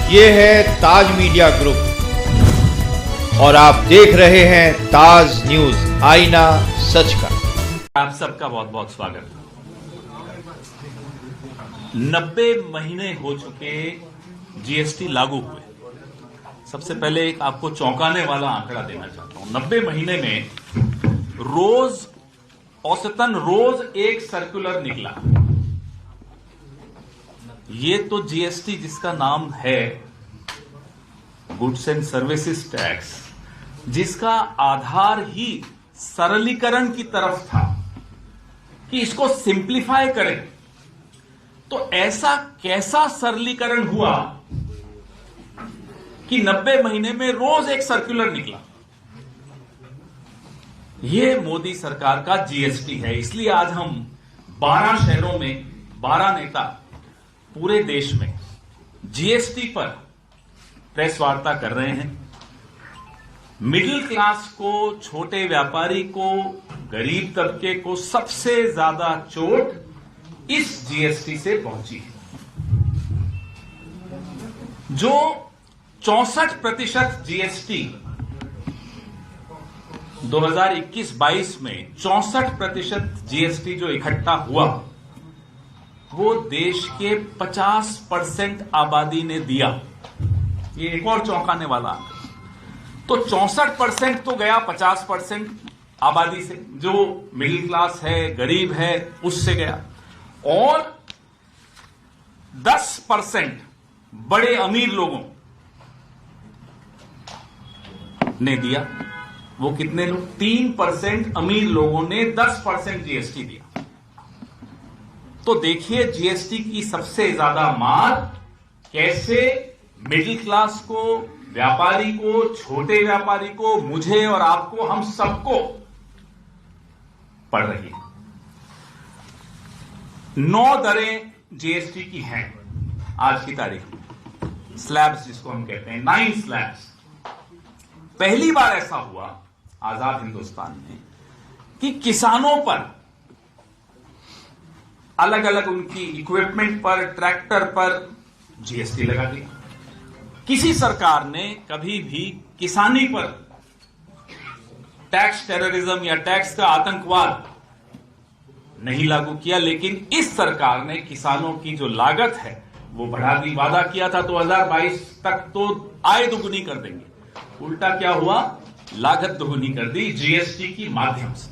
ये है ताज media group और आप देख रहे हैं ताज न्यूज, आईना सच का। आप सबका बहुत बहुत स्वागत। 90 महीने हो चुके जीएसटी लागू हुए। सबसे पहले एक आपको चौंकाने वाला आंकड़ा देना चाहता हूं। 90 महीने में रोज औसतन रोज एक सर्कुलर निकला। ये तो जीएसटी जिसका नाम है गुड्स एंड सर्विसेज टैक्स, जिसका आधार ही सरलीकरण की तरफ था कि इसको सिंप्लीफाई करें, तो ऐसा कैसा सरलीकरण हुआ कि 90 महीने में रोज एक सर्कुलर निकला। यह मोदी सरकार का जीएसटी है। इसलिए आज हम 12 शहरों में 12 नेता पूरे देश में जीएसटी पर प्रेस वार्ता कर रहे हैं। मिडिल क्लास को, छोटे व्यापारी को, गरीब तबके को सबसे ज्यादा चोट इस जीएसटी से पहुंची है। जो 64% जीएसटी 2021-22 में 64% जीएसटी जो इकट्ठा हुआ, वो देश के 50% आबादी ने दिया। ये एक और चौंकाने वाला है। तो 64% तो गया 50% आबादी से, जो मिडिल क्लास है, गरीब है, उससे गया, और 10% बड़े अमीर लोगों ने दिया। वो कितने लोग? 3% अमीर लोगों ने 10% जीएसटी दिया। तो देखिए जीएसटी की सबसे ज्यादा मार कैसे मिडिल क्लास को, व्यापारी को, छोटे व्यापारी को, मुझे और आपको, हम सबको पड़ रही है। 9 दरें जीएसटी की हैं आज की तारीख में, स्लैब्स जिसको हम कहते हैं, 9 स्लैब्स। पहली बार ऐसा हुआ आजाद हिंदुस्तान में कि किसानों पर अलग अलग उनकी इक्विपमेंट पर, ट्रैक्टर पर जीएसटी लगा दिया। किसी सरकार ने कभी भी किसानी पर टैक्स टेररिज्म या टैक्स का आतंकवाद नहीं लागू किया, लेकिन इस सरकार ने किसानों की जो लागत है वो बढ़ा दी। वादा किया था 2022 तक तो आय दोगुनी कर देंगे, उल्टा क्या हुआ? लागत दोगुनी कर दी जीएसटी की माध्यम से।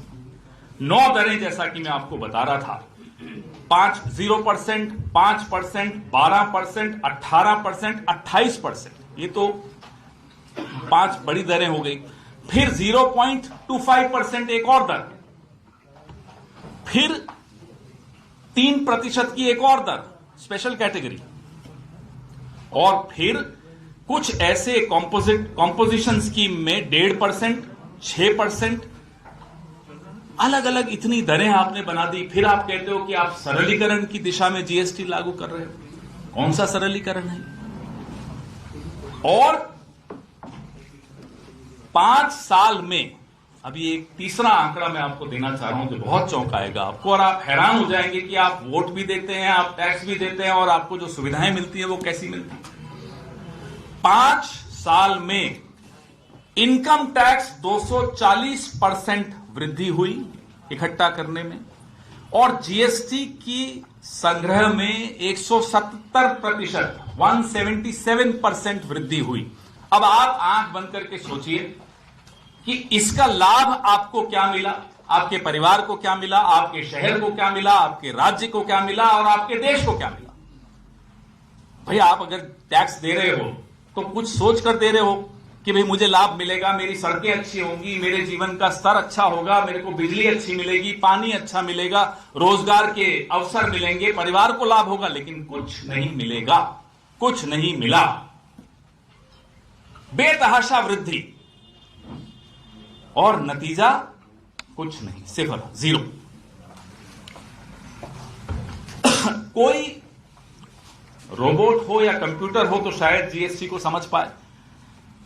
9 दरें जैसा कि मैं आपको बता रहा था, 0%, 5%, 12%, 18%, 28%, ये तो 5 बड़ी दरें हो गई। फिर 0.25% एक और दर, फिर 3% की एक और दर स्पेशल कैटेगरी, और फिर कुछ ऐसे कॉम्पोजिशन स्कीम में 1.5%, 6%, अलग अलग इतनी दरें आपने बना दी। फिर आप कहते हो कि आप सरलीकरण की दिशा में जीएसटी लागू कर रहे हो। कौन सा सरलीकरण है? और 5 साल में, अभी एक तीसरा आंकड़ा मैं आपको देना चाह रहा हूं जो बहुत चौंकाएगा आपको, और आप हैरान हो जाएंगे कि आप वोट भी देते हैं, आप टैक्स भी देते हैं, और आपको जो सुविधाएं मिलती है वो कैसी मिलती है। 5 साल में इनकम टैक्स 240% वृद्धि हुई इकट्ठा करने में, और जीएसटी की संग्रह में 177%, 177% वृद्धि हुई। अब आप आंख बंद करके सोचिए कि इसका लाभ आपको क्या मिला, आपके परिवार को क्या मिला, आपके शहर को क्या मिला, आपके राज्य को क्या मिला, और आपके देश को क्या मिला। भाई आप अगर टैक्स दे रहे हो तो कुछ सोच कर दे रहे हो कि भाई मुझे लाभ मिलेगा, मेरी सड़कें अच्छी होंगी, मेरे जीवन का स्तर अच्छा होगा, मेरे को बिजली अच्छी मिलेगी, पानी अच्छा मिलेगा, रोजगार के अवसर मिलेंगे, परिवार को लाभ होगा। लेकिन कुछ नहीं मिलेगा, कुछ नहीं मिला। बेतहाशा वृद्धि, और नतीजा कुछ नहीं, 0। कोई रोबोट हो या कंप्यूटर हो तो शायद जीएसटी को समझ पाए।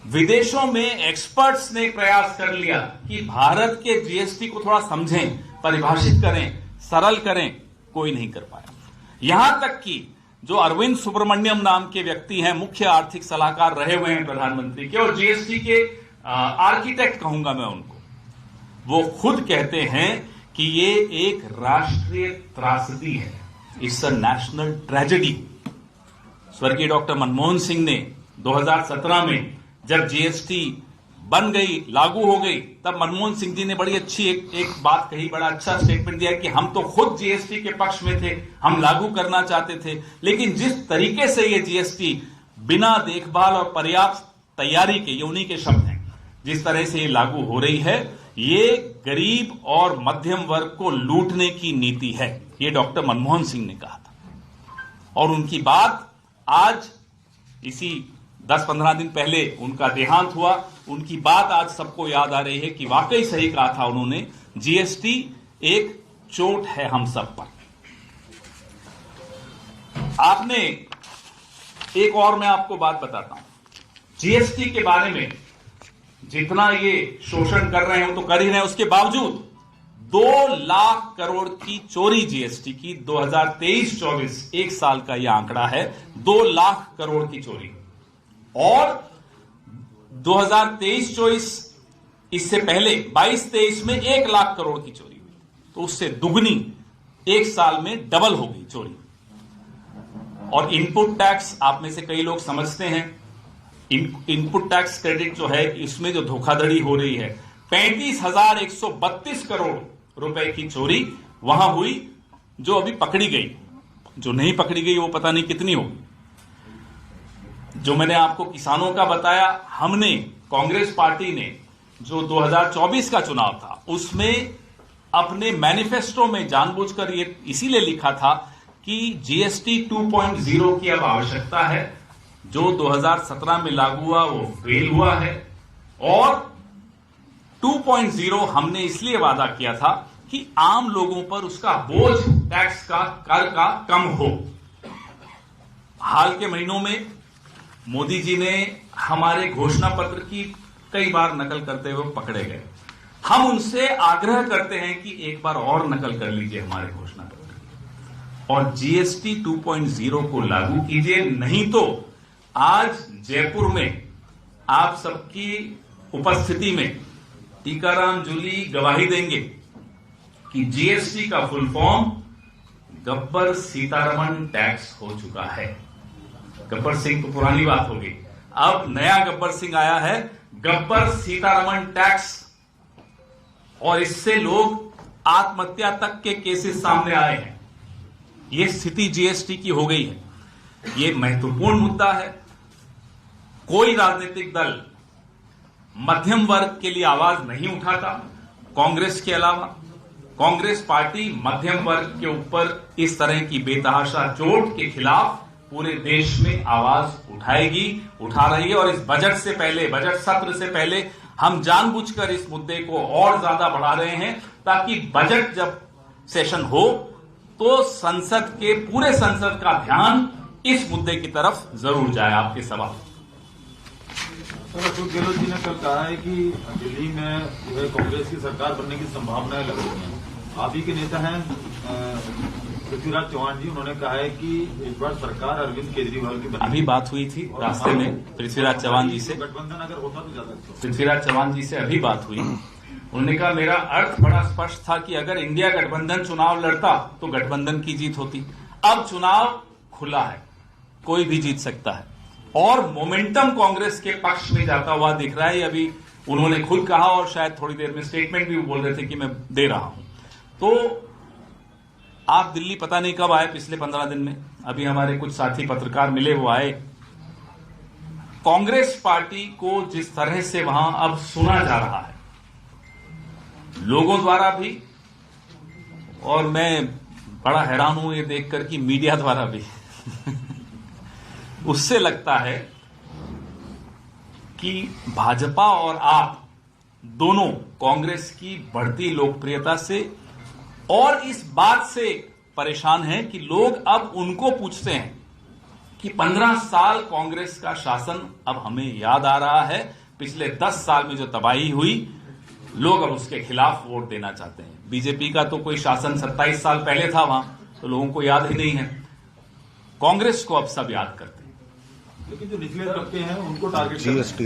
विदेशों में एक्सपर्ट्स ने प्रयास कर लिया कि भारत के जीएसटी को थोड़ा समझें, परिभाषित करें, सरल करें, कोई नहीं कर पाया। यहां तक कि जो अरविंद सुब्रमण्यम नाम के व्यक्ति हैं, मुख्य आर्थिक सलाहकार रहे हुए हैं प्रधानमंत्री के और जीएसटी के आर्किटेक्ट कहूंगा मैं उनको, वो खुद कहते हैं कि ये एक राष्ट्रीय त्रासदी है, इट्स अ नेशनल ट्रेजेडी। स्वर्गीय डॉक्टर मनमोहन सिंह ने 2017 में जब जीएसटी बन गई, लागू हो गई, तब मनमोहन सिंह जी ने बड़ी अच्छी एक बात कही, बड़ा अच्छा स्टेटमेंट दिया कि हम तो खुद जीएसटी के पक्ष में थे, हम लागू करना चाहते थे, लेकिन जिस तरीके से ये जीएसटी बिना देखभाल और पर्याप्त तैयारी के, ये उन्हीं के शब्द हैं, जिस तरह से ये लागू हो रही है, ये गरीब और मध्यम वर्ग को लूटने की नीति है, ये डॉक्टर मनमोहन सिंह ने कहा था। और उनकी बात आज, इसी 10-15 दिन पहले उनका देहांत हुआ, उनकी बात आज सबको याद आ रही है कि वाकई सही कहा था उन्होंने, जीएसटी एक चोट है हम सब पर। आपने एक और मैं आपको बात बताता हूं, जीएसटी के बारे में जितना ये शोषण कर रहे हैं वो तो कर ही रहे हैं, उसके बावजूद 2 लाख करोड़ की चोरी जीएसटी की 2023-24 एक साल का यह आंकड़ा है, 2 लाख करोड़ की चोरी। और 2023-24 इससे पहले 22-23 में 1 लाख करोड़ की चोरी हुई, तो उससे दुगनी एक साल में डबल हो गई चोरी। और इनपुट टैक्स, आप में से कई लोग समझते हैं, इनपुट टैक्स क्रेडिट जो है, इसमें जो धोखाधड़ी हो रही है, 35,132 करोड़ रुपए की चोरी वहां हुई, जो अभी पकड़ी गई। जो नहीं पकड़ी गई वो पता नहीं कितनी होगी। जो मैंने आपको किसानों का बताया, हमने, कांग्रेस पार्टी ने जो 2024 का चुनाव था उसमें अपने मैनिफेस्टो में जानबूझकर ये इसीलिए लिखा था कि जीएसटी 2.0 की अब आवश्यकता है। जो 2017 में लागू हुआ वो फेल हुआ है, और 2.0 हमने इसलिए वादा किया था कि आम लोगों पर उसका बोझ, टैक्स का, कर का कम हो। हाल के महीनों में मोदी जी ने हमारे घोषणा पत्र की कई बार नकल करते हुए पकड़े गए। हम उनसे आग्रह करते हैं कि एक बार और नकल कर लीजिए हमारे घोषणा पत्र की और जीएसटी 2.0 को लागू कीजिए, नहीं तो आज जयपुर में आप सबकी उपस्थिति में टीकाराम जूली गवाही देंगे कि जीएसटी का full form Gabbar Sitharaman tax हो चुका है। गब्बर सिंह तो पुरानी बात होगी, अब नया गब्बर सिंह आया है, गब्बर सीतारमण टैक्स। और इससे लोग आत्महत्या तक के केसेस सामने आए हैं। यह स्थिति जीएसटी की हो गई है। यह महत्वपूर्ण मुद्दा है। कोई राजनीतिक दल मध्यम वर्ग के लिए आवाज नहीं उठाता, कांग्रेस के अलावा। कांग्रेस पार्टी मध्यम वर्ग के ऊपर इस तरह की बेतहाशा चोट के खिलाफ पूरे देश में आवाज उठाएगी, उठा रही है। और इस बजट से पहले, बजट सत्र से पहले हम जानबूझकर इस मुद्दे को और ज्यादा बढ़ा रहे हैं, ताकि बजट जब सेशन हो तो संसद के, पूरे संसद का ध्यान इस मुद्दे की तरफ जरूर जाए। आपके सवाल। अशोक गहलोत जी ने कल कहा है कि दिल्ली में जो है कांग्रेस की सरकार बनने की संभावनाएं लग रही हैं। आप ही के नेता हैं पृथ्वीराज चौहान जी, उन्होंने कहा है कि इस बार सरकार अरविंद केजरीवाल की बनेगी। अभी बात हुई थी रास्ते में पृथ्वीराज चौहान जी से, गठबंधन अगर होता तो ज्यादा अच्छा। पृथ्वीराज चौहान जी से अभी बात हुई। उन्होंने कहा मेरा अर्थ बड़ा स्पष्ट था कि अगर इंडिया गठबंधन चुनाव लड़ता तो गठबंधन की जीत होती। अब चुनाव खुला है, कोई भी जीत सकता है और मोमेंटम कांग्रेस के पक्ष में जाता हुआ दिख रहा है। अभी उन्होंने खुद कहा और शायद थोड़ी देर में स्टेटमेंट भी बोल रहे थे कि मैं दे रहा हूं। तो आप दिल्ली पता नहीं कब आए, पिछले 15 दिन में। अभी हमारे कुछ साथी पत्रकार मिले, वो आए। कांग्रेस पार्टी को जिस तरह से वहां अब सुना जा रहा है लोगों द्वारा भी, और मैं बड़ा हैरान हूं ये देखकर कि मीडिया द्वारा भी उससे लगता है कि भाजपा और आप दोनों कांग्रेस की बढ़ती लोकप्रियता से और इस बात से परेशान हैं कि लोग अब उनको पूछते हैं कि 15 साल कांग्रेस का शासन अब हमें याद आ रहा है। पिछले 10 साल में जो तबाही हुई, लोग अब उसके खिलाफ वोट देना चाहते हैं। बीजेपी का तो कोई शासन 27 साल पहले था वहां, तो लोगों को याद ही नहीं है। कांग्रेस को अब सब याद करते हैं। लेकिन जो निचले तबके हैं उनको टारगेट GST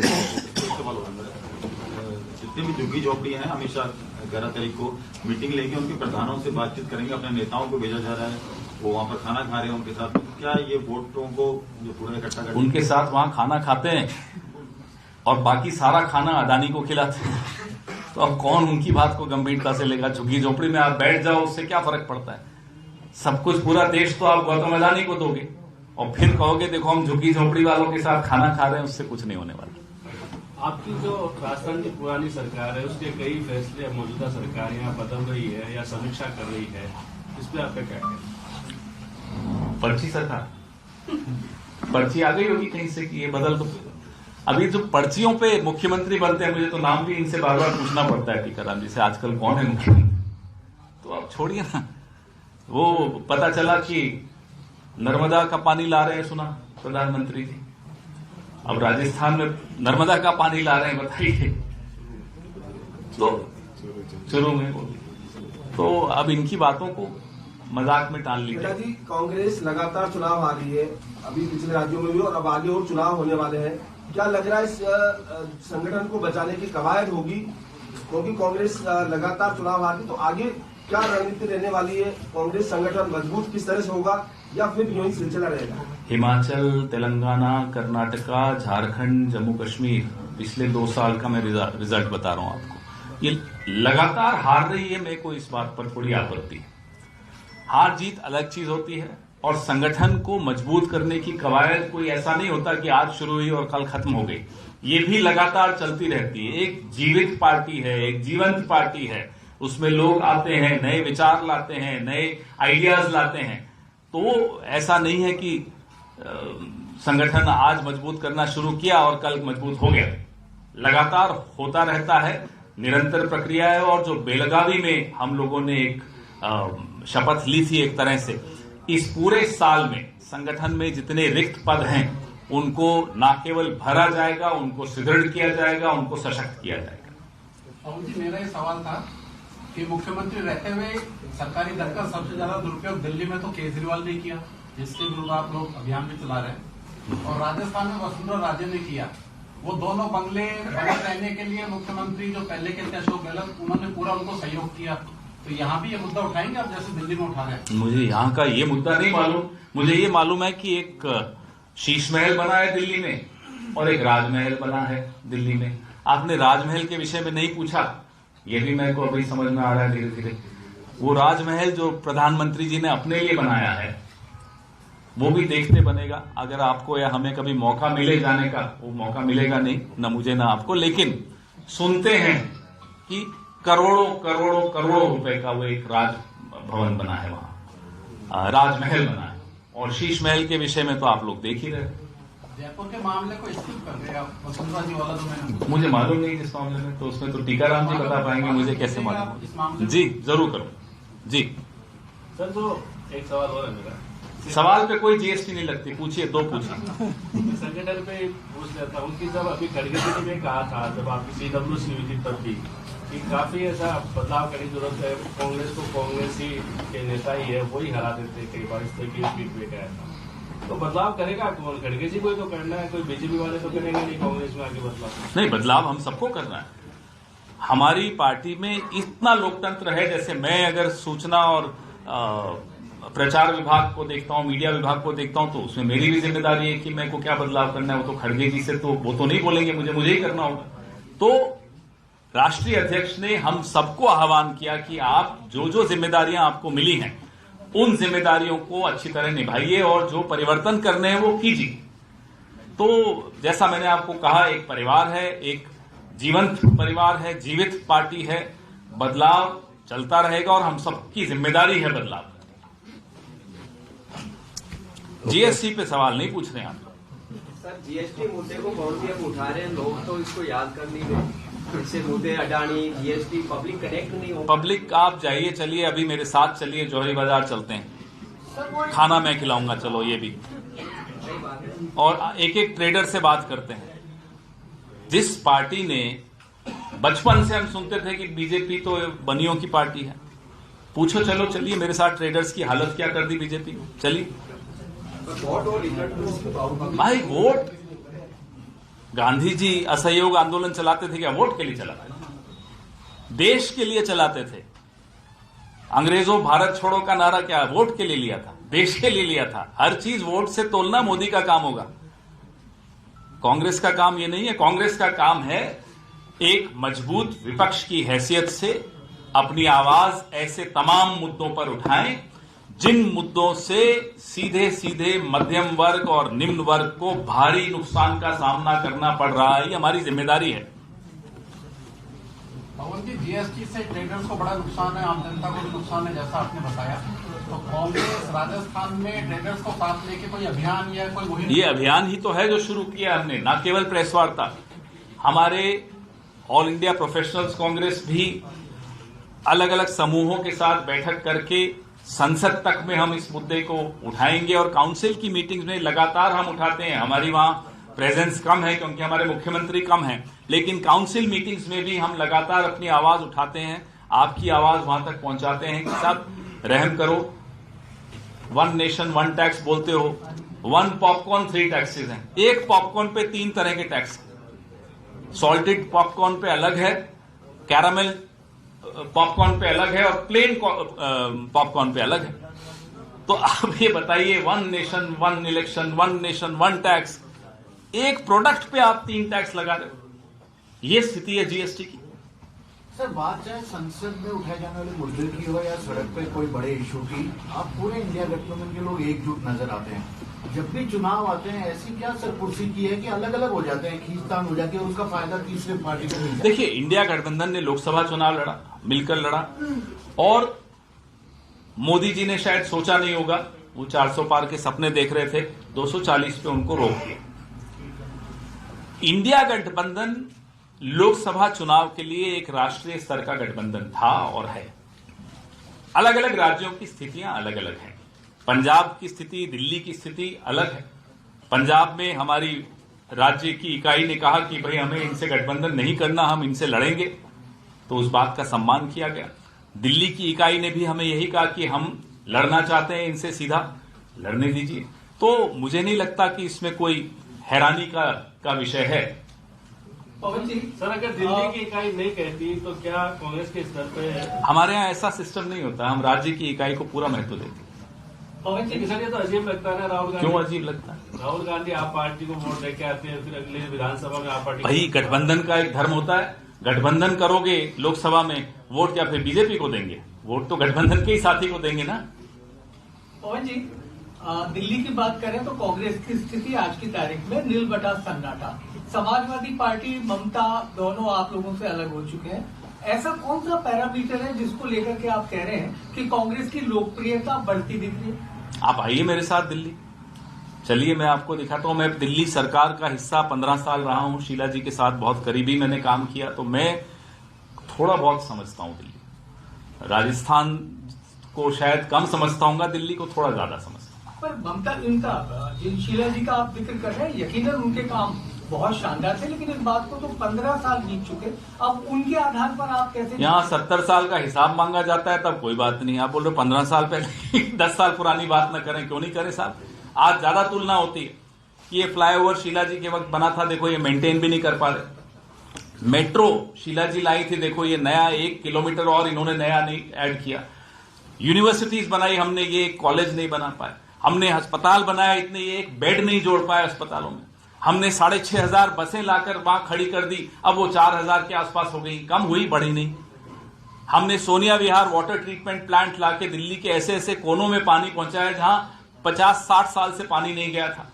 जितनी भी झुग्गी झोपड़ी हैं हमेशा 11 तारीख को मीटिंग लेंगे, उनके प्रधानों से बातचीत करेंगे, अपने नेताओं को भेजा जा रहा है, वो वहां पर खाना खा रहे हैं उनके साथ। क्या ये वोटों को जो पूरा इकट्ठा कर उनके साथ वहां खाना खाते हैं और बाकी सारा खाना अदानी को खिलाते हैं, तो अब कौन उनकी बात को गंभीरता से लेगा। झुग्गी झोपड़ी में आप बैठ जाओ, उससे क्या फर्क पड़ता है। सब कुछ पूरा देश तो आप गौतम अदानी को दोगे और फिर कहोगे देखो हम झुग्गी झोपड़ी वालों के साथ खाना खा रहे हैं, उससे कुछ नहीं होने वाला। आपकी जो राजस्थान की पुरानी सरकार है उसके कई फैसले मौजूदा सरकार यहाँ बदल रही है या समीक्षा कर रही है, इस पर आपका क्या कहना? पर्ची सरकार, पर्ची आ गई होगी कहीं से कि ये बदल दो। अभी जो पर्चियों पे मुख्यमंत्री बनते हैं, मुझे तो नाम भी इनसे बार बार पूछना पड़ता है टीकाराम जी से, आजकल कौन है मुख्यमंत्री। तो आप छोड़िए ना, वो पता चला कि नर्मदा का पानी ला रहे हैं, सुना प्रधानमंत्री जी। अब राजस्थान में नर्मदा का पानी ला रहे हैं, बताइए। तो शुरू में तो अब इनकी बातों को मजाक में टाल लीजिए। जी, कांग्रेस लगातार चुनाव आ रही है, अभी पिछले राज्यों में भी और अब आगे और चुनाव होने वाले हैं। क्या लग रहा है इस संगठन को बचाने की कवायद होगी, क्योंकि कांग्रेस लगातार चुनाव आती, तो आगे क्या रणनीति रहने वाली है? कांग्रेस संगठन मजबूत किस तरह से होगा या फिर यूं ही सिलसिला रहेगा? हिमाचल, तेलंगाना, कर्नाटका, झारखंड, जम्मू कश्मीर, पिछले 2 साल का मैं रिजल्ट बता रहा हूं आपको, ये लगातार हार रही है। मेरे को इस बात पर थोड़ी आपत्ति है। हार जीत अलग चीज होती है और संगठन को मजबूत करने की कवायद कोई ऐसा नहीं होता कि आज शुरू हुई और कल खत्म हो गई। ये भी लगातार चलती रहती है। एक जीवित पार्टी है, एक जीवंत पार्टी है, उसमें लोग आते हैं, नए विचार लाते हैं, नए आइडियाज लाते हैं। तो ऐसा नहीं है कि संगठन आज मजबूत करना शुरू किया और कल मजबूत हो गया। लगातार होता रहता है, निरंतर प्रक्रिया है। और जो बेलगावी में हम लोगों ने एक शपथ ली थी, एक तरह से इस पूरे साल में संगठन में जितने रिक्त पद हैं उनको न केवल भरा जाएगा, उनको सुदृढ़ किया जाएगा, उनको सशक्त किया जाएगा। और जी मेरा ये सवाल था कि मुख्यमंत्री रहते हुए सरकारी दर का सबसे ज्यादा दुरुपयोग दिल्ली में तो केजरीवाल ने किया, जिसके विरुद्ध आप लोग अभियान भी चला रहे हैं, और राजस्थान में वसुंधरा राजे ने किया। वो दोनों बंगले बने रहने के लिए मुख्यमंत्री जो पहले के थे अशोक गहलोत, उन्होंने पूरा उनको सहयोग किया। तो यहाँ भी ये मुद्दा उठाएंगे आप जैसे दिल्ली में उठा रहे हैं? मुझे यहाँ का ये मुद्दा नहीं मालूम। मुझे ये मालूम है कि एक शीश महल बना है दिल्ली में और एक राजमहल बना है दिल्ली में। आपने राजमहल के विषय में नहीं पूछा, ये भी मेरे को अभी समझ में आ रहा है धीरे धीरे। वो राजमहल जो प्रधानमंत्री जी ने अपने लिए बनाया है वो भी देखते बनेगा। अगर आपको या हमें कभी मौका मिले जाने का, वो मौका मिलेगा नहीं, ना मुझे ना आपको, लेकिन सुनते हैं कि करोड़ों करोड़ों करोड़ों रुपए का वो एक राज भवन बना है, वहां राजमहल बना है। और शीश महल के विषय में तो आप लोग देख ही रहे। जयपुर के मामले को स्किप कर रहे आप, वसुंधरा जी वाला जो मैंने मुझे मालूम नहीं इस मामले में, तो उसमें तो टीकाराम जी बता पाएंगे, मुझे कैसे मालूम। जी जरूर करूं जी। सर तो एक सवाल और है मेरा, सवाल पे कोई जीएसटी नहीं लगती, पूछिए, दो पूछिए। संगठन पे पूछ लेता हूँ कि जब अभी खड़गे जी ने कहा था, जब आपकी सीडब्ल्यूसी हुई थी तब भी, कि काफी ऐसा बदलाव करने की जरूरत है, कांग्रेस को कांग्रेसी के नेता ही है वही हरा देते, कई बार इस तरह की स्पीड में गया था। तो बदलाव करेगा कौन? खड़गे जी को ही तो करना है, कोई बीजेपी वाले तो करेंगे नहीं कांग्रेस में आगे बदलाव? नहीं, बदलाव हम सबको करना है। हमारी पार्टी में इतना लोकतंत्र है, जैसे मैं अगर सूचना और प्रचार विभाग को देखता हूं, मीडिया विभाग को देखता हूं, तो उसमें मेरी भी जिम्मेदारी है कि मैं को क्या बदलाव करना है। वो तो खड़गे जी से तो वो तो नहीं बोलेंगे, मुझे ही करना होगा। तो राष्ट्रीय अध्यक्ष ने हम सबको आह्वान किया कि आप जो जो जिम्मेदारियां आपको मिली हैं उन जिम्मेदारियों को अच्छी तरह निभाइए और जो परिवर्तन करने हैं वो कीजिए। तो जैसा मैंने आपको कहा, एक परिवार है, एक जीवंत परिवार है, जीवित पार्टी है, बदलाव चलता रहेगा और हम सबकी जिम्मेदारी है बदलाव। जीएसटी पे सवाल नहीं पूछ रहे हैं आप लोग। सर, जीएसटी मुद्दे को बहुत भी अब उठा रहे हैं लोग, तो इसको याद कर नहीं रहे। इससे मुद्दे अडानी, जीएसटी, पब्लिक कनेक्ट नहीं हो। पब्लिक आप जाइए, चलिए अभी मेरे साथ चलिए, जौहरी बाजार चलते हैं, खाना मैं खिलाऊंगा, चलो ये भी, और एक एक ट्रेडर से बात करते हैं। जिस पार्टी ने बचपन से हम सुनते थे कि बीजेपी तो बनियों की पार्टी है, पूछो, चलो चलिए मेरे साथ, ट्रेडर्स की हालत क्या कर दी बीजेपी ने, चलिए। भाई वोट, गांधी जी असहयोग आंदोलन चलाते थे क्या? वोट के लिए चलाते थे, देश के लिए चलाते थे। अंग्रेजों भारत छोड़ो का नारा क्या वोट के लिए लिया था? देश के लिए लिया था। हर चीज वोट से तोलना मोदी का काम होगा, कांग्रेस का काम यह नहीं है। कांग्रेस का काम है एक मजबूत विपक्ष की हैसियत से अपनी आवाज ऐसे तमाम मुद्दों पर उठाएं जिन मुद्दों से सीधे सीधे मध्यम वर्ग और निम्न वर्ग को भारी नुकसान का सामना करना पड़ रहा है। ये हमारी जिम्मेदारी है। पवन जी, जीएसटी से ट्रेडर्स को बड़ा नुकसान है, आम जनता को भी नुकसान है, जैसा आपने बताया। तो कांग्रेस राजस्थान में ट्रेडर्स को साथ लेके कोई अभियान या कोई मुहिम? ये अभियान ही तो है जो शुरू किया हमने, ना केवल प्रेस वार्ता। हमारे ऑल इंडिया प्रोफेशनल्स कांग्रेस भी अलग अलग समूहों के साथ बैठक करके संसद तक में हम इस मुद्दे को उठाएंगे और काउंसिल की मीटिंग्स में लगातार हम उठाते हैं। हमारी वहां प्रेजेंस कम है क्योंकि हमारे मुख्यमंत्री कम हैं, लेकिन काउंसिल मीटिंग्स में भी हम लगातार अपनी आवाज उठाते हैं, आपकी आवाज वहां तक पहुंचाते हैं कि साहब रहम करो, 1 नेशन 1 टैक्स बोलते हो, 1 पॉपकॉर्न 3 टैक्सेस हैं। एक पॉपकॉर्न पे 3 तरह के टैक्स, सॉल्टेड पॉपकॉर्न पे अलग है, कैरामेल पॉपकॉर्न पे अलग है और प्लेन पॉपकॉर्न पे अलग है। तो आप ये बताइए, 1 नेशन 1 इलेक्शन, 1 नेशन 1 टैक्स, एक प्रोडक्ट पे आप 3 टैक्स लगा रहे हो। ये स्थिति है जीएसटी की। सर, बात चाहे संसद में उठाए जाने वाले मुद्दे की हो या सड़क पे कोई बड़े इशू की, आप पूरे इंडिया गठबंधन के लोग एकजुट नजर आते हैं। जब भी चुनाव आते हैं ऐसी क्या सर कुर्सी की है कि अलग अलग हो जाते हैं, खींचतान हो जाती है और उसका फायदा तीसरे पार्टी को मिलता है? देखिए, इंडिया गठबंधन ने लोकसभा चुनाव लड़ा, मिलकर लड़ा, और मोदी जी ने शायद सोचा नहीं होगा, वो 400 पार के सपने देख रहे थे, 240 पे उनको रोक दिया। इंडिया गठबंधन लोकसभा चुनाव के लिए एक राष्ट्रीय स्तर का गठबंधन था और है। अलग अलग राज्यों की स्थितियां अलग अलग हैं। पंजाब की स्थिति, दिल्ली की स्थिति अलग है। पंजाब में हमारी राज्य की इकाई ने कहा कि भाई हमें इनसे गठबंधन नहीं करना, हम इनसे लड़ेंगे, तो उस बात का सम्मान किया गया। दिल्ली की इकाई ने भी हमें यही कहा कि हम लड़ना चाहते हैं इनसे, सीधा लड़ने दीजिए। तो मुझे नहीं लगता कि इसमें कोई हैरानी का विषय है। पवन जी, सर अगर दिल्ली की इकाई नहीं कहती तो क्या कांग्रेस के स्तर पे? हमारे यहाँ ऐसा सिस्टम नहीं होता, हम राज्य की इकाई को पूरा महत्व देते हैं। पवन जी, सर ये तो अजीब लगता है ना, राहुल गांधी। क्यों अजीब लगता है? राहुल गांधी आप पार्टी को वोट देके आते हैं, फिर अगले विधानसभा में आप पार्टी। भाई गठबंधन का एक धर्म होता है, गठबंधन करोगे लोकसभा में, वोट क्या फिर बीजेपी को देंगे? वोट तो गठबंधन के ही साथी को देंगे ना। पवन जी, दिल्ली की बात करें तो कांग्रेस की स्थिति आज की तारीख में नील बटा सन्नाटा। समाजवादी पार्टी, ममता, दोनों आप लोगों से अलग हो चुके हैं। ऐसा कौन सा पैरामीटर है जिसको लेकर के आप कह रहे हैं कि कांग्रेस की लोकप्रियता बढ़ती दिख रही है? आप आइए मेरे साथ दिल्ली, चलिए मैं आपको दिखाता हूं। मैं दिल्ली सरकार का हिस्सा 15 साल रहा हूं, शीला जी के साथ बहुत करीबी मैंने काम किया, तो मैं थोड़ा बहुत समझता हूं दिल्ली। राजस्थान को शायद कम समझता हूँ, दिल्ली को थोड़ा ज्यादा समझता हूँ। पर ममता, इनका शीला जी का आप जिक्र कर रहे हैं, यकीनन उनके काम बहुत शानदार थे, लेकिन इस बात को तो 15 साल बीत चुके, अब उनके आधार पर आप कैसे? यहाँ 70 साल का हिसाब मांगा जाता है तब कोई बात नहीं, आप बोल रहे 15 साल पहले 10 साल पुरानी बात न करें, क्यों नहीं करें साहब? आज ज्यादा तुलना होती है कि ये फ्लाईओवर शीला जी के वक्त बना था, देखो ये मेंटेन भी नहीं कर पा रहे। मेट्रो शीला जी लाई थी, देखो ये नया 1 किलोमीटर और इन्होंने नया नहीं ऐड किया। यूनिवर्सिटीज बनाई हमने, ये एक कॉलेज नहीं बना पाए। हमने अस्पताल बनाया, इतने ये एक बेड नहीं जोड़ पाए अस्पतालों में। हमने 6,500 बसें लाकर वहां खड़ी कर दी, अब वो 4,000 के आसपास हो गई, कम हुई, बढ़ी नहीं। हमने सोनिया विहार वाटर ट्रीटमेंट प्लांट लाके दिल्ली के ऐसे ऐसे कोनों में पानी पहुंचाया जहां 50-60 साल से पानी नहीं गया था।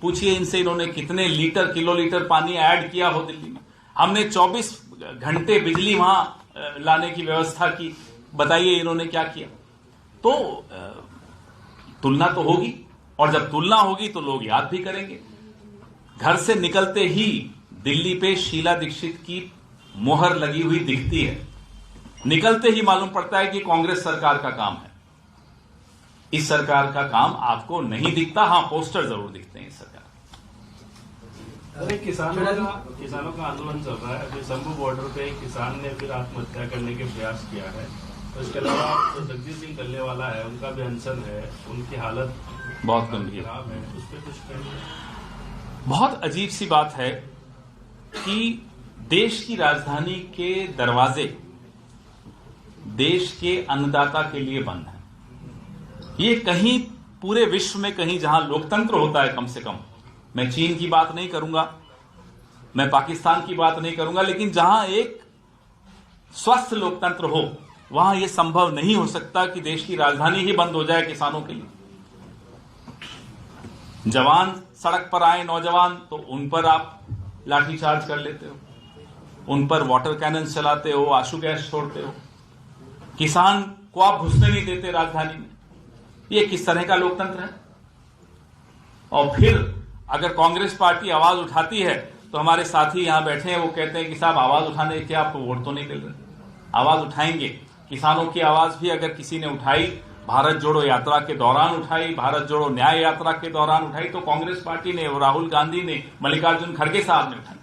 पूछिए इनसे, इन्होंने कितने लीटर, किलोलीटर पानी ऐड किया हो दिल्ली में। हमने 24 घंटे बिजली वहां लाने की व्यवस्था की, बताइए इन्होंने क्या किया? तो तुलना तो होगी, और जब तुलना होगी तो लोग याद भी करेंगे। घर से निकलते ही दिल्ली पे शीला दीक्षित की मोहर लगी हुई दिखती है, निकलते ही मालूम पड़ता है कि कांग्रेस सरकार का काम है। इस सरकार का काम आपको नहीं दिखता, हां पोस्टर जरूर दिखते हैं इस सरकार। अरे किसानों का आंदोलन चल रहा है, अभी शंभू बॉर्डर पे किसान ने फिर आत्महत्या करने के प्रयास किया है। इसके अलावा जो जगजीत सिंह डल्लेवाला है, उनका भी अनशन है, उनकी हालत बहुत गंभीर खराब है, उस पर कुछ कहेंगे? बहुत अजीब सी बात है कि देश की राजधानी के दरवाजे देश के अन्नदाता के लिए बंद हैं। ये कहीं पूरे विश्व में कहीं जहां लोकतंत्र होता है, कम से कम, मैं चीन की बात नहीं करूंगा, मैं पाकिस्तान की बात नहीं करूंगा, लेकिन जहां एक स्वस्थ लोकतंत्र हो वहां यह संभव नहीं हो सकता कि देश की राजधानी ही बंद हो जाए किसानों के लिए। जवान सड़क पर आए, नौजवान, तो उन पर आप लाठीचार्ज कर लेते हो, उन पर वाटर कैनन चलाते हो, आंसू गैस छोड़ते हो, किसान को आप घुसने नहीं देते राजधानी में। ये किस तरह का लोकतंत्र है? और फिर अगर कांग्रेस पार्टी आवाज उठाती है तो हमारे साथी यहां बैठे हैं, वो कहते हैं कि साहब आवाज उठाने के आपको वोट तो नहीं मिल रहे। आवाज उठाएंगे, किसानों की आवाज भी अगर किसी ने उठाई, भारत जोड़ो यात्रा के दौरान उठाई, भारत जोड़ो न्याय यात्रा के दौरान उठाई, तो कांग्रेस पार्टी ने, राहुल गांधी ने, मल्लिकार्जुन खड़गे साहब ने उठाई,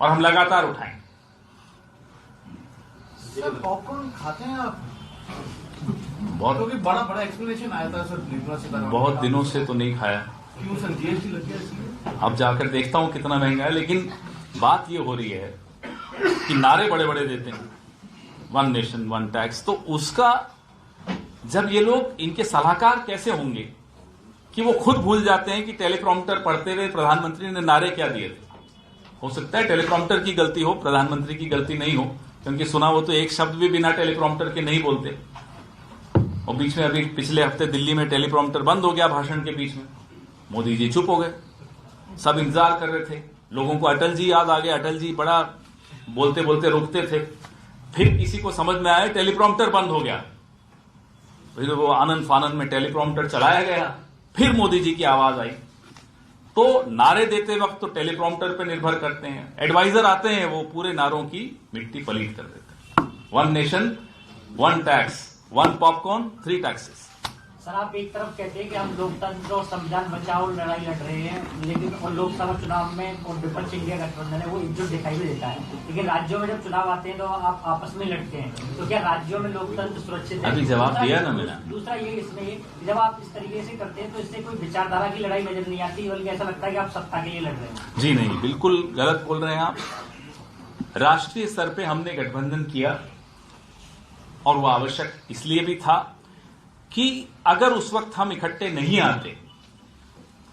और हम लगातार उठाएंगे। सर, पॉपकॉर्न खाते हैं आप? बहुत, क्योंकि बड़ा एक्सप्लेनेशन आया था सर निर्मला सीतारमण। बहुत दिनों से तो नहीं खाया। क्यों सर, जीएसटी लग गया इसलिए? अब जाकर देखता हूं कितना महंगा है, लेकिन बात ये हो रही है कि नारे बड़े बड़े देते हैं, 1 नेशन 1 टैक्स, तो उसका जब ये लोग, इनके सलाहकार कैसे होंगे कि वो खुद भूल जाते हैं कि टेलीप्रॉम्प्टर पढ़ते हुए प्रधानमंत्री ने नारे क्या दिए थे। हो सकता है टेलीप्रॉम्प्टर की गलती हो, प्रधानमंत्री की गलती नहीं हो, क्योंकि सुना वो तो एक शब्द भी बिना टेलीप्रॉम्प्टर के नहीं बोलते। और बीच में अभी पिछले हफ्ते दिल्ली में टेलीप्रॉम्प्टर बंद हो गया भाषण के बीच में, मोदी जी चुप हो गए, सब इंतजार कर रहे थे, लोगों को अटल जी याद आ गए, अटल जी बड़ा बोलते बोलते रुकते थे, फिर किसी को समझ में आया टेलीप्रॉम्प्टर बंद हो गया, फिर वो आनंद फानंद में टेलीप्रॉम्प्टर चलाया गया, फिर मोदी जी की आवाज आई। तो नारे देते वक्त तो टेलीप्रॉम्प्टर पे निर्भर करते हैं, एडवाइजर आते हैं, वो पूरे नारों की मिट्टी पलीट कर देते हैं। 1 nation 1 tax, 1 popcorn 3 taxes. Sir, आप एक तरफ कहते हैं कि हम लोकतंत्र और संविधान बचाओ लड़ाई लड़ रहे हैं, लेकिन और लोकसभा चुनाव में और विपक्ष इंडिया गठबंधन है वो एकजुट दिखाई भी देता है, लेकिन राज्यों में जब चुनाव आते हैं तो आप आपस में लड़ते हैं, तो क्या राज्यों में लोकतंत्र सुरक्षित है? अभी जवाब दिया ना मैंने। दूसरा ये इसमें जब आप इस तरीके से करते हैं तो इससे कोई विचारधारा की लड़ाई नजर नहीं आती, बल्कि ऐसा लगता है कि आप सत्ता के लिए लड़ रहे हैं। जी नहीं, बिल्कुल गलत बोल रहे हैं आप। राष्ट्रीय स्तर पे हमने गठबंधन किया और वो आवश्यक इसलिए भी था कि अगर उस वक्त हम इकट्ठे नहीं आते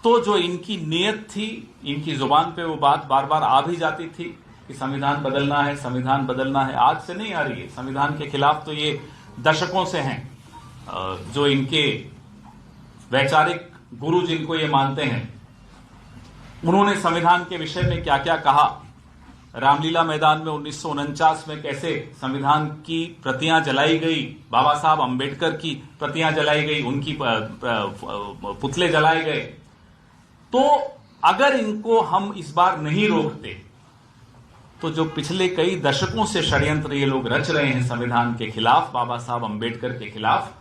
तो जो इनकी नीयत थी, इनकी जुबान पे वो बात बार बार आ भी जाती थी कि संविधान बदलना है, संविधान बदलना है। आज से नहीं आ रही है, संविधान के खिलाफ तो ये दशकों से हैं। जो इनके वैचारिक गुरु जिनको ये मानते हैं, उन्होंने संविधान के विषय में क्या क्या कहा, रामलीला मैदान में 1949 में कैसे संविधान की प्रतियां जलाई गई, बाबा साहब अंबेडकर की प्रतियां जलाई गई, उनकी पुतले जलाए गए। तो अगर इनको हम इस बार नहीं रोकते तो जो पिछले कई दशकों से षड्यंत्र ये लोग रच रहे हैं संविधान के खिलाफ, बाबा साहब अंबेडकर के खिलाफ,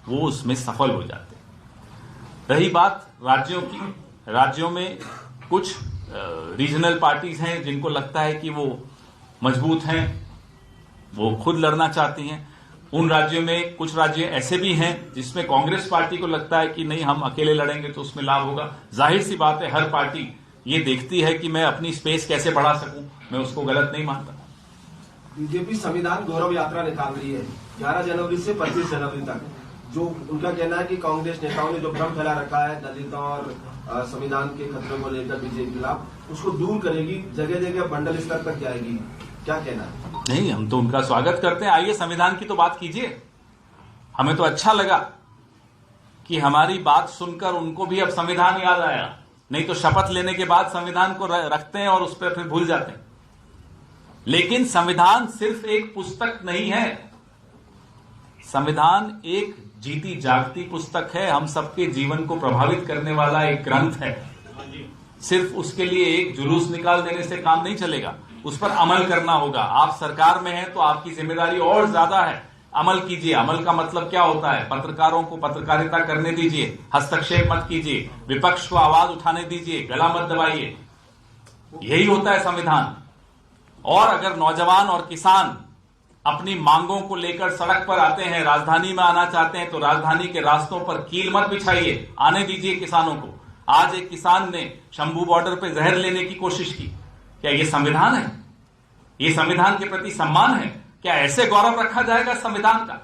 वो उसमें सफल हो जाते। रही बात राज्यों की, राज्यों में कुछ रीजनल पार्टीज हैं जिनको लगता है कि वो मजबूत हैं, वो खुद लड़ना चाहती हैं। उन राज्यों में कुछ राज्य ऐसे भी हैं जिसमें कांग्रेस पार्टी को लगता है कि नहीं, हम अकेले लड़ेंगे तो उसमें लाभ होगा। जाहिर सी बात है, हर पार्टी ये देखती है कि मैं अपनी स्पेस कैसे बढ़ा सकूं, मैं उसको गलत नहीं मानता। बीजेपी संविधान गौरव यात्रा निकाल रही है 11 जनवरी से 25 जनवरी तक। जो उनका कहना है कि कांग्रेस नेताओं ने जो भ्रम फैला रखा है दलितों और संविधान के खतरों को लेकर बीजेपी के खिलाफ, उसको दूर करेगी, जगह जगह बंडल स्तर तक जाएगी। क्या कहना है? नहीं, हम तो उनका स्वागत करते हैं, आइए संविधान की तो बात कीजिए। हमें तो अच्छा लगा कि हमारी बात सुनकर उनको भी अब संविधान याद आया, नहीं तो शपथ लेने के बाद संविधान को रखते हैं और उस पर फिर भूल जाते हैं। लेकिन संविधान सिर्फ एक पुस्तक नहीं है, संविधान एक जीती जागती पुस्तक है, हम सबके जीवन को प्रभावित करने वाला एक ग्रंथ है। सिर्फ उसके लिए एक जुलूस निकाल देने से काम नहीं चलेगा, उस पर अमल करना होगा। आप सरकार में हैं तो आपकी जिम्मेदारी और ज्यादा है, अमल कीजिए। अमल का मतलब क्या होता है? पत्रकारों को पत्रकारिता करने दीजिए, हस्तक्षेप मत कीजिए, विपक्ष को आवाज उठाने दीजिए, गला मत दबाइए, यही होता है संविधान। और अगर नौजवान और किसान अपनी मांगों को लेकर सड़क पर आते हैं, राजधानी में आना चाहते हैं, तो राजधानी के रास्तों पर कील मत बिछाइए, आने दीजिए किसानों को। आज एक किसान ने शंभू बॉर्डर पे जहर लेने की कोशिश की। क्या ये संविधान है? ये संविधान के प्रति सम्मान है? क्या ऐसे गौरव रखा जाएगा संविधान का?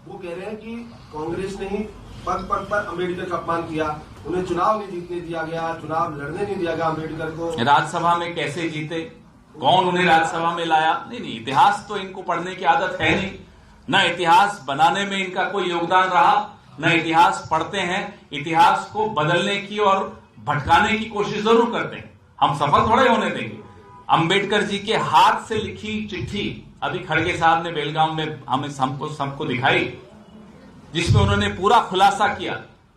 वो कह रहे हैं कि कांग्रेस ने ही पद पद पर अम्बेडकर का अपमान किया, उन्हें चुनाव नहीं जीतने दिया गया, चुनाव लड़ने नहीं दिया गया अम्बेडकर को। राज्यसभा में कैसे जीते? कौन उन्हें राज्यसभा में लाया? नहीं, इतिहास तो इनको पढ़ने की आदत है नहीं। न इतिहास बनाने में इनका कोई योगदान रहा, न इतिहास पढ़ते हैं। इतिहास को बदलने की और भटकाने की कोशिश जरूर करते हैं। हम सफल थोड़े होने देंगे। अंबेडकर जी के हाथ से लिखी चिट्ठी अभी खड़गे साहब ने बेलगाम में हमें सबको दिखाई, जिसमें उन्होंने पूरा खुलासा किया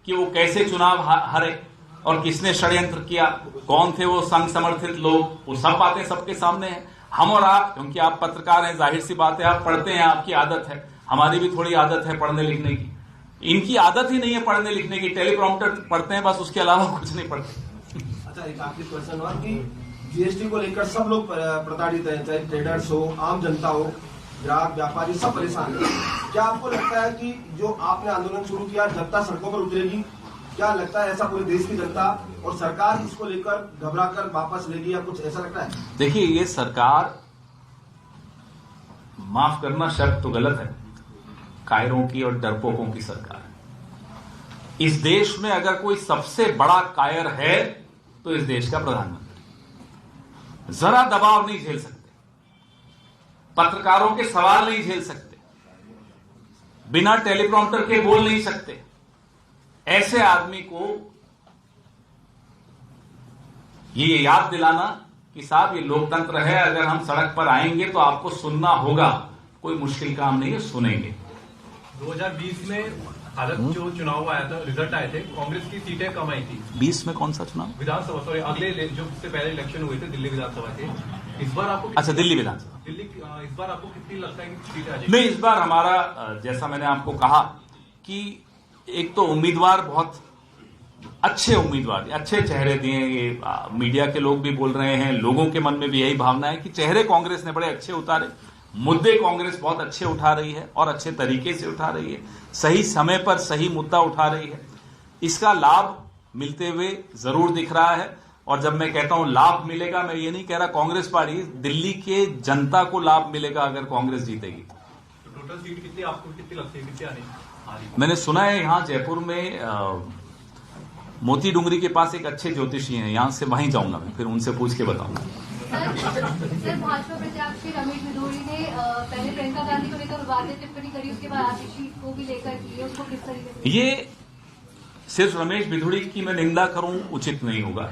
कि वो कैसे चुनाव हारे और किसने षड्यंत्र किया, कौन थे वो संघ समर्थित लोग। वो सब बातें सबके सामने हैं। हम और आप, क्योंकि आप पत्रकार हैं, जाहिर सी बात है आप पढ़ते हैं, आपकी आदत है, हमारी भी थोड़ी आदत है पढ़ने लिखने की। इनकी आदत ही नहीं है पढ़ने लिखने की, टेलीप्रॉम्प्टर पढ़ते हैं बस, उसके अलावा कुछ नहीं पढ़ते। अच्छा, एक आखिरी क्वेश्चन और कि जीएसटी को लेकर सब लोग प्रताड़ित हैं, चाहे ट्रेडर्स हो, आम जनता हो, ग्राहक व्यापारी, सब परेशान है। क्या आपको लगता है कि जो आपने आंदोलन शुरू किया, जनता सड़कों पर उतरेगी? क्या लगता है ऐसा पूरे देश की जनता और सरकार इसको लेकर घबराकर वापस लेगी या कुछ ऐसा लगता है? देखिए, ये सरकार, माफ करना शब्द तो गलत है, कायरों की और डरपोकों की सरकार है। इस देश में अगर कोई सबसे बड़ा कायर है तो इस देश का प्रधानमंत्री। जरा दबाव नहीं झेल सकते, पत्रकारों के सवाल नहीं झेल सकते, बिना टेलीप्रॉम्प्टर के बोल नहीं सकते। ऐसे आदमी को ये याद दिलाना कि साहब ये लोकतंत्र है, अगर हम सड़क पर आएंगे तो आपको सुनना होगा, कोई मुश्किल काम नहीं है, सुनेंगे। 2020 में हालत जो चुनाव आया था, रिजल्ट आए थे, कांग्रेस की सीटें कम आई थी। 20 में कौन सा चुनाव? विधानसभा, सॉरी, अगले जो उससे पहले इलेक्शन हुए थे दिल्ली विधानसभा के। इस बार आपको, अच्छा, दिल्ली विधानसभा, दिल्ली, इस बार आपको कितनी लगता है कि सीटें आ जाएगी? नहीं, इस बार हमारा, जैसा मैंने आपको कहा कि एक तो उम्मीदवार बहुत अच्छे उम्मीदवार, अच्छे चेहरे दिए। ये मीडिया के लोग भी बोल रहे हैं, लोगों के मन में भी यही भावना है कि चेहरे कांग्रेस ने बड़े अच्छे उतारे, मुद्दे कांग्रेस बहुत अच्छे उठा रही है और अच्छे तरीके से उठा रही है, सही समय पर सही मुद्दा उठा रही है। इसका लाभ मिलते हुए जरूर दिख रहा है। और जब मैं कहता हूं लाभ मिलेगा, मैं ये नहीं कह रहा कांग्रेस पार्टी, दिल्ली के जनता को लाभ मिलेगा अगर कांग्रेस जीतेगी। तो टोटल सीट कितनी आपको कितनी लगती है, कितनी आनी? मैंने सुना है यहां जयपुर में मोती डूंगरी के पास एक अच्छे ज्योतिषी हैं, यहां से वहीं जाऊंगा मैं, फिर उनसे पूछ के बताऊंगा। सर, भाजपा प्रत्याशी रमेश बिधूड़ी ने पहले प्रियंका गांधी को लेकर विवादित टिप्पणी करी, उसके बाद आतिशी को भी लेकर की, उसको किस तरीके से? ये सिर्फ रमेश बिधूड़ी की मैं निंदा करूं उचित नहीं होगा।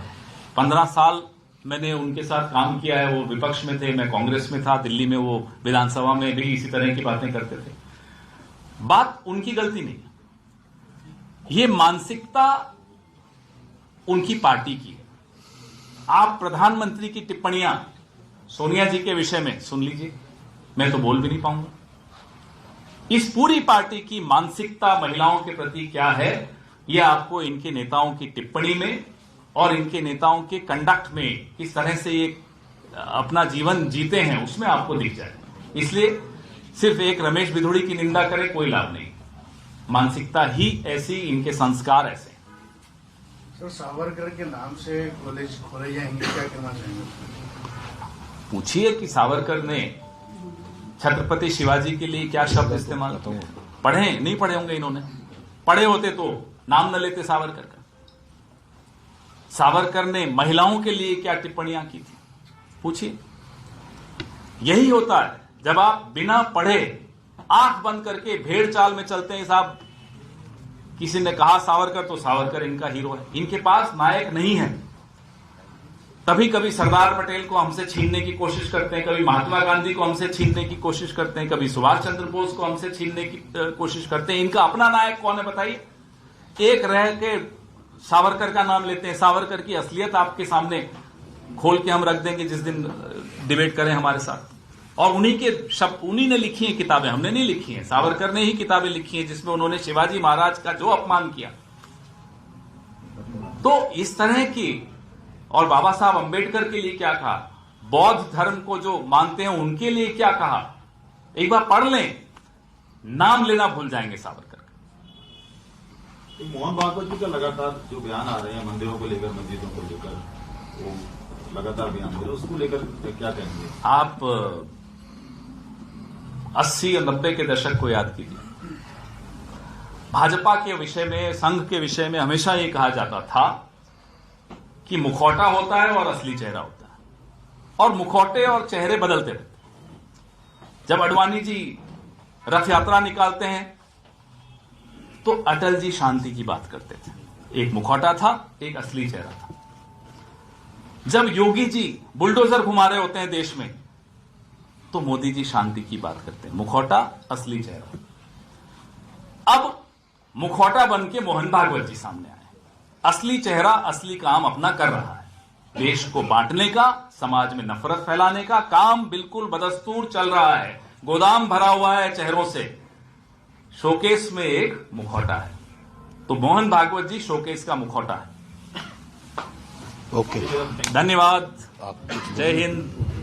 15 साल मैंने उनके साथ काम किया है, वो विपक्ष में थे, मैं कांग्रेस में था, दिल्ली में वो विधानसभा में भी इसी तरह की बातें करते थे। बात उनकी गलती नहीं, ये मानसिकता उनकी पार्टी की है। आप प्रधानमंत्री की टिप्पणियां सोनिया जी के विषय में सुन लीजिए, मैं तो बोल भी नहीं पाऊंगा। इस पूरी पार्टी की मानसिकता महिलाओं के प्रति क्या है, यह आपको इनके नेताओं की टिप्पणी में और इनके नेताओं के कंडक्ट में, किस तरह से ये अपना जीवन जीते हैं, उसमें आपको दिख जाए। इसलिए सिर्फ एक रमेश बिधूड़ी की निंदा करे कोई लाभ नहीं, मानसिकता ही ऐसी, इनके संस्कार ऐसे। सर, सावरकर के नाम से कॉलेज खोले जाएंगे, क्या करना चाहेंगे? पूछिए कि सावरकर ने छत्रपति शिवाजी के लिए क्या शब्द इस्तेमाल किए। पढ़े नहीं पढ़े होंगे इन्होंने, पढ़े होते तो नाम न लेते सावरकर का। सावरकर ने महिलाओं के लिए क्या टिप्पणियां की थी, पूछिए। यही होता है जब आप बिना पढ़े आंख बंद करके भेड़ चाल में चलते हैं। साहब, किसी ने कहा सावरकर तो सावरकर इनका हीरो है, इनके पास नायक नहीं है। तभी कभी सरदार पटेल को हमसे छीनने की कोशिश करते हैं, कभी महात्मा गांधी को हमसे छीनने की कोशिश करते हैं, कभी सुभाष चंद्र बोस को हमसे छीनने की कोशिश करते हैं। इनका अपना नायक कौन है बताइए? एक रह के सावरकर का नाम लेते हैं। सावरकर की असलियत आपके सामने खोल के हम रख देंगे जिस दिन डिबेट करें हमारे साथ। और उन्हीं के शब्द, उन्हीं ने लिखी हैं किताबें, हमने नहीं लिखी हैं। सावरकर ने ही किताबें लिखी हैं जिसमें उन्होंने शिवाजी महाराज का जो अपमान किया। तो इस तरह की, और बाबा साहब अंबेडकर के लिए क्या कहा, बौद्ध धर्म को जो मानते हैं उनके लिए क्या कहा, एक बार पढ़ लें, नाम लेना भूल जाएंगे सावरकर। मोहन भागवत जी का लगातार जो बयान आ रहे हैं मंदिरों को लेकर, मस्जिदों को लेकर, वो लगातार बयान दे रहे हैं, उसको लेकर क्या कहेंगे आप? 80 और 90 के दशक को याद कीजिए। भाजपा के विषय में, संघ के विषय में हमेशा ये कहा जाता था कि मुखौटा होता है और असली चेहरा होता है, और मुखौटे और चेहरे बदलते रहते। जब अडवाणी जी रथ यात्रा निकालते हैं तो अटल जी शांति की बात करते थे, एक मुखौटा था, एक असली चेहरा था। जब योगी जी बुलडोजर घुमा रहे होते हैं देश में तो मोदी जी शांति की बात करते हैं, मुखौटा, असली चेहरा। अब मुखौटा बन के मोहन भागवत जी सामने आए, असली चेहरा असली काम अपना कर रहा है। देश को बांटने का, समाज में नफरत फैलाने का काम बिल्कुल बदस्तूर चल रहा है। गोदाम भरा हुआ है चेहरों से, शोकेस में एक मुखौटा है, तो मोहन भागवत जी शोकेस का मुखौटा है। ओके, धन्यवाद, जय हिंद।